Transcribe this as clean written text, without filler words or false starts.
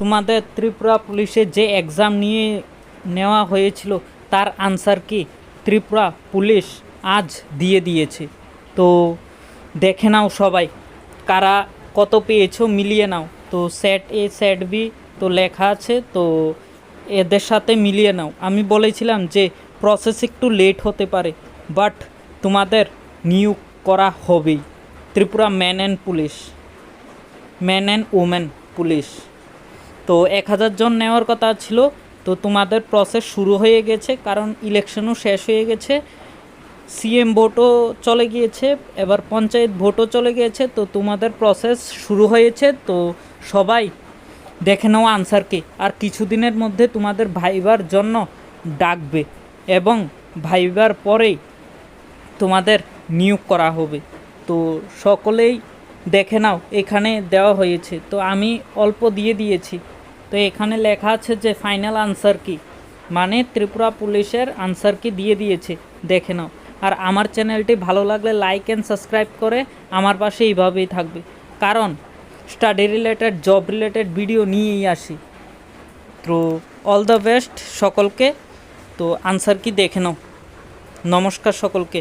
তোমাদের ত্রিপুরা পুলিশের যে এক্সাম নিয়ে নেওয়া হয়েছিল তার আনসার কি ত্রিপুরা পুলিশ আজ দিয়ে দিয়েছে। তো দেখে নাও সবাই কারা কত পেয়েছো মিলিয়ে নাও। তো সেট এ সেট বি তো লেখা আছে, তো এদের সাথে মিলিয়ে নাও। আমি বলেছিলাম যে প্রসেস একটু লেট হতে পারে, বাট তোমাদের নিয়োগ করা হবেই। Tripura man and women police. তো 1000 জন নেওয়ার কথা ছিল, তো তোমাদের প্রসেস শুরু হয়ে গেছে, কারণ ইলেকশনও শেষ হয়ে গেছে, সিএম ভোটও চলে গিয়েছে, এবার পঞ্চায়েত ভোটও চলে গিয়েছে। তো তোমাদের প্রসেস শুরু হয়েছে। তো সবাই দেখে নাও আনসার কি। আর কিছুদিনের মধ্যে তোমাদের ভাইবার জন্য ডাকবে এবং ভাইবার পরেই তোমাদের নিয়োগ করা হবে। তো সকলেই দেখে নাও, এখানে দেওয়া হয়েছে। তো আমি অল্প দিয়ে দিয়েছি। তো এখানে লেখা আছে যে ফাইনাল আনসার কি, মানে ত্রিপুরা পুলিশের আনসার কি দিয়ে দিয়েছে, দেখে নাও। আর আমার চ্যানেলটি ভালো লাগলে লাইক অ্যান্ড সাবস্ক্রাইব করে আমার পাশে এইভাবেই থাকবে, কারণ study related job related video নিয়েই আসি। তো অল দ্য বেস্ট সকলকে। তো আনসার কি দেখে নাও। নমস্কার সকলকে।